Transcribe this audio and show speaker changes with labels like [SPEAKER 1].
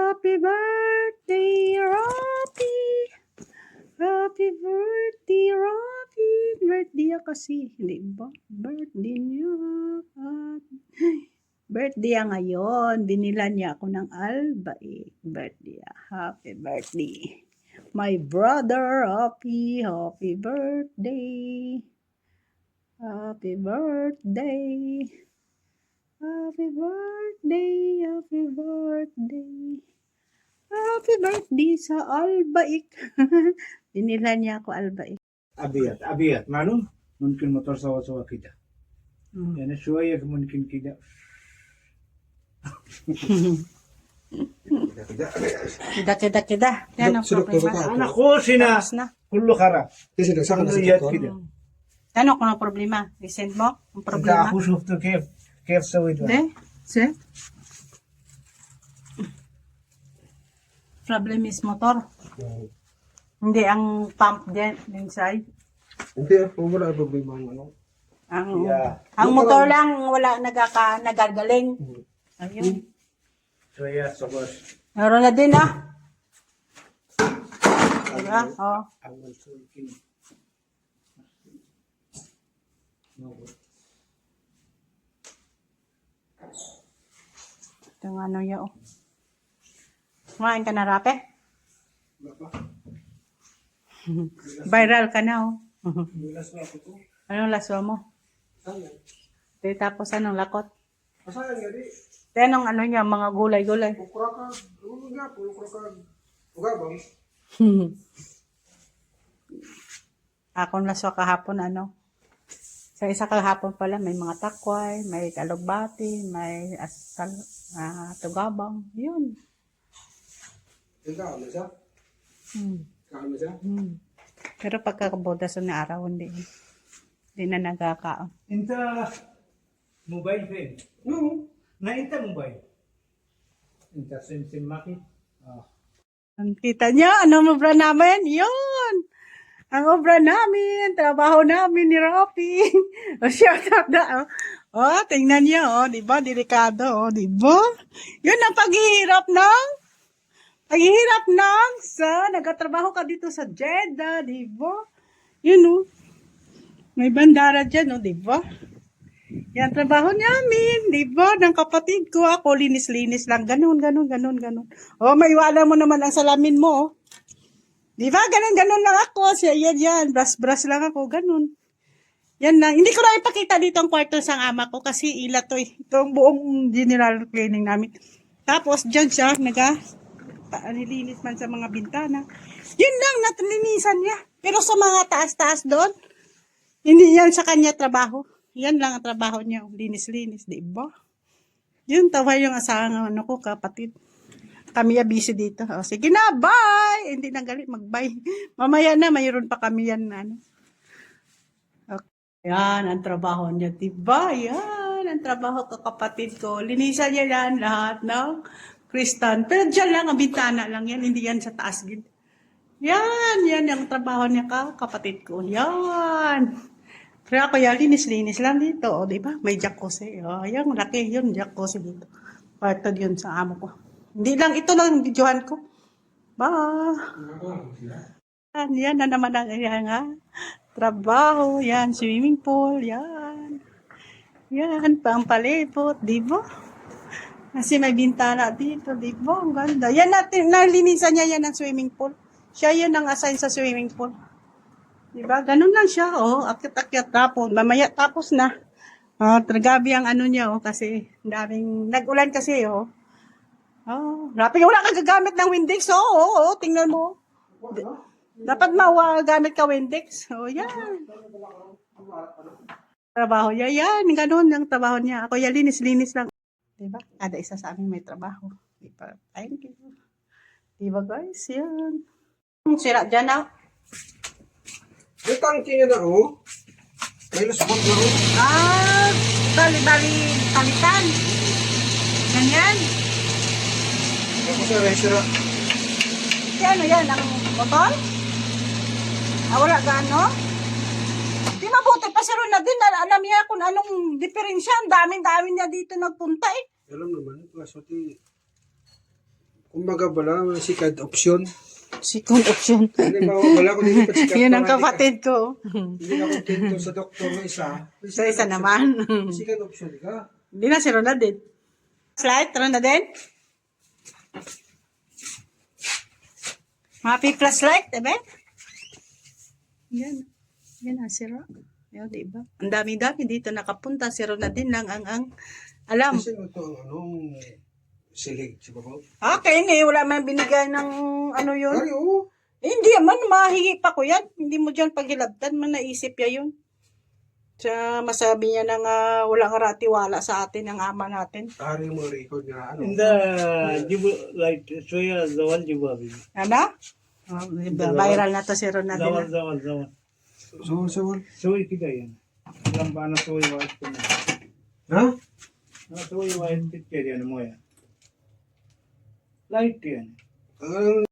[SPEAKER 1] Happy birthday, Rocky! Happy birthday, Rocky! Birthday kasi, di ba? Birthday niya. Birthday ngayon. Binilan niya ako ng albaik. Birthday. Happy birthday. My brother, Rocky. Happy birthday. Happy birthday. Happy birthday. Happy birthday. Happy birthday sa albaik. Binilan niya ako albaik.
[SPEAKER 2] أبيات معلوم ممكن موتور سوا سوا كده يعني شوية ممكن كده
[SPEAKER 1] Kida. Yan ang problema.
[SPEAKER 2] أنا خوش هنا
[SPEAKER 1] Tapos na.
[SPEAKER 2] كله خرا كله يد كده
[SPEAKER 1] Ano kung ang problema? Resent mo? Ang
[SPEAKER 2] أنت
[SPEAKER 1] problema?
[SPEAKER 2] أخو شفته كيف سويت
[SPEAKER 1] Hindi. See? Problem is motor. Hindi ang pump dyan, inside.
[SPEAKER 3] Hindi, wala problema ng ano.
[SPEAKER 1] Ang,
[SPEAKER 2] Yeah.
[SPEAKER 1] ang motor lang, wala nagagaling. Ayun.
[SPEAKER 2] شوية صبر
[SPEAKER 1] Meron na din Diba? Oh.
[SPEAKER 2] أول شوي كده
[SPEAKER 1] Ito nga ano yun. Kumain ka na, Rape? Viral ka na, Anong laswa mo? Di, tapos anong lakot?
[SPEAKER 3] Asahan nga di.
[SPEAKER 1] Di, anong ano niya, mga gulay-gulay.
[SPEAKER 3] Ukurakan. Ano nga po, ukurakan. Ugabang.
[SPEAKER 1] Akong laswa kahapon, Sa isa kahapon pala, may mga takway, may kalugbati, may asal, tugabang. Yun.
[SPEAKER 3] Ikaw, ano siya? Kaano siya?
[SPEAKER 1] Pero pagkakabodas na araw, hindi na nagkakaon.
[SPEAKER 2] أنت موبايل فين؟
[SPEAKER 3] No.
[SPEAKER 2] لا أنت موبايل أنت سمسم ماكي
[SPEAKER 1] Ang kita niya, ano obra namin? Yun! Ang obra namin, trabaho namin ni Rafi. Shout out na, tingnan niya, di ba? Delikado, di ba? Yun ang paghihirap nagkatrabaho ka dito sa Jeddah, di ba? Yun, may bandara dyan, di ba? Yan, trabaho namin, di ba? Ng kapatid ko, ako, linis-linis lang, ganun. May iwala mo naman ang salamin mo, Di ba? Ganun lang ako. Siya, yan. Brush lang ako. Ganun. Yan lang. Hindi ko na ipakita dito ang kwarto sa ama ko kasi ila to eh. Itong buong general cleaning namin. Tapos, dyan siya, nilinis man sa mga bintana. Yun lang, natlinisan niya. Pero sa mga taas-taas doon, hindi yan sa kanya trabaho. Yan lang ang trabaho niya. Linis-linis, di ba? Yun, tawa yung asahan ko, kapatid. Kami busy dito. O, sige na, bye! Hindi na galit, mag-bye. Mamaya na, mayroon pa kami yan. Okay. Yan, ang trabaho niya. Diba? Yan, ang trabaho ko, kapatid ko. Linisan niya yan lahat ng kristan. Pero dyan lang, ang bintana lang yan. Hindi yan sa taas. Yan ang trabaho niya kapatid ko. Yan. Pero ako yan, linis-linis lang dito. O, diba? May jacuzzi. O, yan, laki yun, jacuzzi dito. Parto yun sa amo ko. Hindi lang, ito lang ang videohan ko. Yan na naman ang trabaho. Yan, swimming pool. Yan, pampalipot. Diba? Kasi may bintana dito. Diba? Ang ganda. Yan natin, nalinisan niya yan ang swimming pool. Siya yun ang assign sa swimming pool. Diba? Ganun lang siya. Akit-akit tapos. Mamaya tapos na. Tragabi ang ano niya. Kasi daming, nag-ulan kasi. Rapi, wala kang gagamit ng Windex. Tingnan mo. Dapat gamit ka Windex. Yan. Trabaho niya. Yan, ganun ang trabaho niya. Ako yan, linis-linis lang. Diba? Kada isa sa amin may trabaho. Diba? Thank you. Diba guys? Yan. Sira dyan na.
[SPEAKER 3] May tangki nga na, May lusbon na,
[SPEAKER 1] Bali-bali palitan. Ganyan.
[SPEAKER 3] Sira.
[SPEAKER 1] Ano yan? Ang motor? Wala ka Di mabuti pa si Ron na din. Alam niya kung anong diferensya. Ang dami niya dito nagpunta eh.
[SPEAKER 3] Alam naman, kaso Umaga bala, second option.
[SPEAKER 1] Second option.
[SPEAKER 3] Halimbawa, wala ko dito pa check up.
[SPEAKER 1] Yun ang kapatid ko.
[SPEAKER 3] Hindi na kontento sa doktor ng isa.
[SPEAKER 1] Sa isa naman.
[SPEAKER 3] Second option ka.
[SPEAKER 1] Hindi na si Ronaldin. Slide, Ronaldin. Happy plus light, diba? Yan. Yan na, si Ron. Yan, diba? Ang dami-dami dito nakapunta. Si Ronaldin lang ang alam.
[SPEAKER 3] Kasi ito ang anong silig, si Babaw.
[SPEAKER 1] Okay, ngayon wala man binigay ng ano yun.
[SPEAKER 3] Ay, oo.
[SPEAKER 1] Hindi man, mahihi pa ko yan. Hindi mo dyan paghilabtan, man naisip ya yun. Sa masabi niya na nga wala nga ratiwala sa atin, ang ama natin.
[SPEAKER 3] Ari yung mga record nga, ano.
[SPEAKER 2] In the like Soya Zawal Jibabi.
[SPEAKER 1] Ano? Oh, viral na to si Ronaldin.
[SPEAKER 2] Zawal.
[SPEAKER 3] Sawal.
[SPEAKER 2] Soy kita yan. Alam ba na soy white ko na?
[SPEAKER 3] Ha?
[SPEAKER 2] Soy white picture yan mo yan. Light yan.
[SPEAKER 3] Ang